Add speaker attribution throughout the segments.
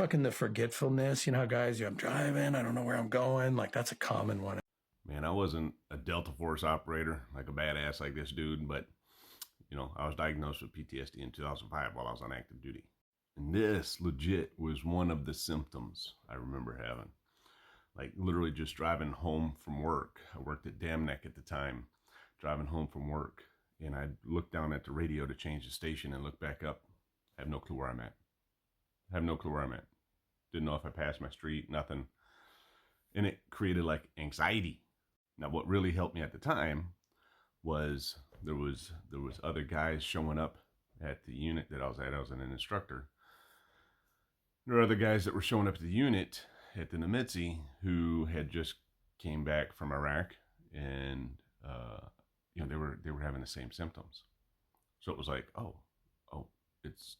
Speaker 1: fucking the forgetfulness. You know how guys, I'm driving, I don't know where I'm going. Like, that's a common one.
Speaker 2: Man, I wasn't a Delta Force operator, like a badass like this dude, but, I was diagnosed with PTSD in 2005 while I was on active duty. And this legit was one of the symptoms I remember having. Like, literally just driving home from work. I worked at Dam Neck at the time, driving home from work. And I'd look down at the radio to change the station and look back up. I have no clue where I'm at. Didn't know if I passed my street, nothing. And it created like anxiety. Now, what really helped me at the time was there was other guys showing up at the unit that I was at. I was an instructor. There were other guys that were showing up at the unit at the Nimitzi who had just came back from Iraq, and they were having the same symptoms. So it was like, oh, it's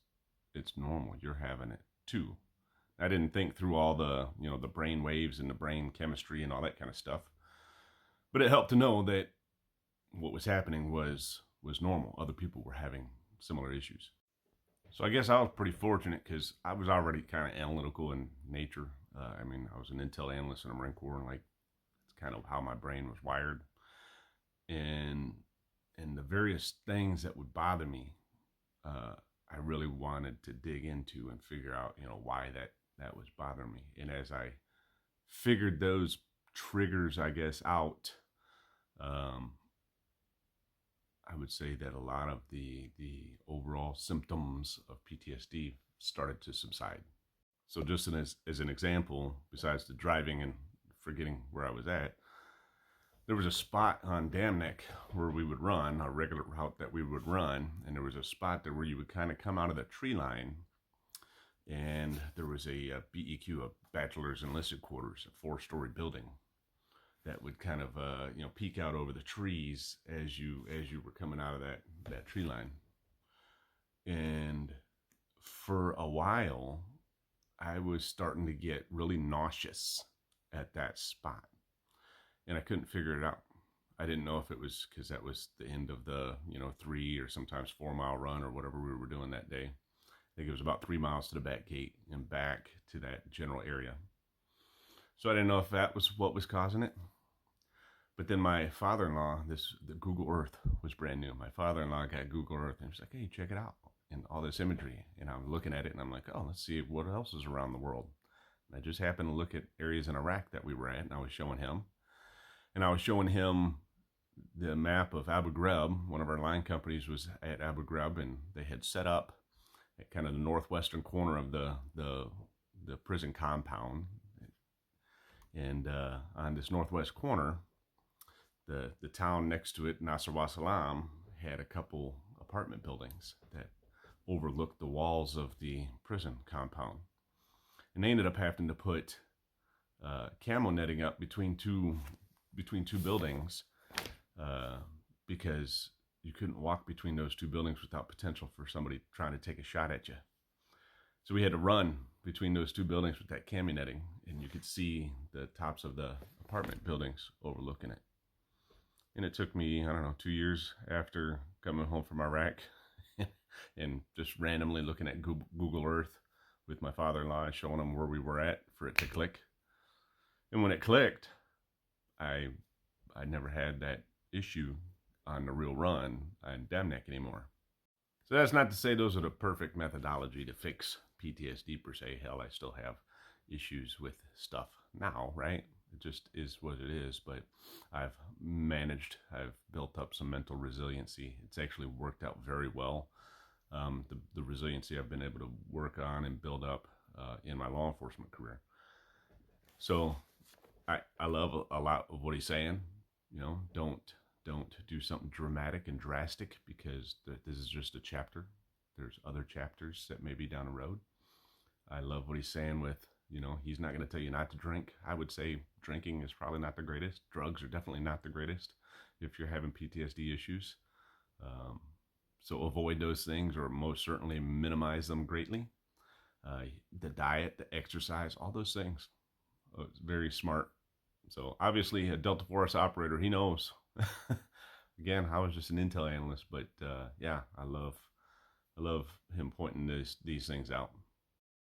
Speaker 2: normal. You're having it too. I didn't think through all the the brain waves and the brain chemistry and all that kind of stuff. But it helped to know that what was happening was normal. Other people were having similar issues. So I guess I was pretty fortunate because I was already kind of analytical in nature. I was an intel analyst in the Marine Corps, and like it's kind of how my brain was wired. And the various things that would bother me, I really wanted to dig into and figure out, why that was bothering me. And as I figured those triggers, I guess, out, I would say that a lot of the overall symptoms of PTSD started to subside. So just as an example, besides the driving and forgetting where I was at, there was a spot on Dam Neck where we would run, a regular route that we would run, and there was a spot there where you would kind of come out of the tree line, and there was a BEQ, a Bachelor's Enlisted Quarters, a 4-story building that would kind of peek out over the trees as you were coming out of that tree line. And for a while, I was starting to get really nauseous at that spot, and I couldn't figure it out. I didn't know if it was because that was the end of the 3 or sometimes 4 mile run or whatever we were doing that day. I think it was about 3 miles to the back gate and back to that general area. So I didn't know if that was what was causing it. But then my father-in-law, the Google Earth was brand new. My father-in-law got Google Earth and he's like, hey, check it out. And all this imagery. And I'm looking at it and I'm like, oh, let's see what else is around the world. And I just happened to look at areas in Iraq that we were at, and I was showing him. And I was showing him the map of Abu Ghraib. One of our line companies was at Abu Ghraib, and they had set up at kind of the northwestern corner of the prison compound. And on this northwest corner, the town next to it, Nasr wa Salam, had a couple apartment buildings that overlooked the walls of the prison compound. And they ended up having to put camo netting up between two buildings because you couldn't walk between those two buildings without potential for somebody trying to take a shot at you. So we had to run between those two buildings with that camo netting, and you could see the tops of the apartment buildings overlooking it. And it took me, 2 years after coming home from Iraq and just randomly looking at Google Earth with my father-in-law and showing him where we were at for it to click. And when it clicked, I never had that issue on the real run on Dam Neck anymore. So that's not to say those are the perfect methodology to fix PTSD per se. Hell, I still have issues with stuff now, right? It just is what it is, but I've built up some mental resiliency. It's actually worked out very well. The resiliency I've been able to work on and build up in my law enforcement career. So I love a lot of what he's saying. Don't do something dramatic and drastic because this is just a chapter. There's other chapters that may be down the road. I love what he's saying with, he's not going to tell you not to drink. I would say drinking is probably not the greatest. Drugs are definitely not the greatest if you're having PTSD issues. So avoid those things, or most certainly minimize them greatly. The diet, the exercise, all those things. It's very smart. So obviously a Delta Force operator, he knows. Again, I was just an intel analyst, but yeah, I love him pointing these things out.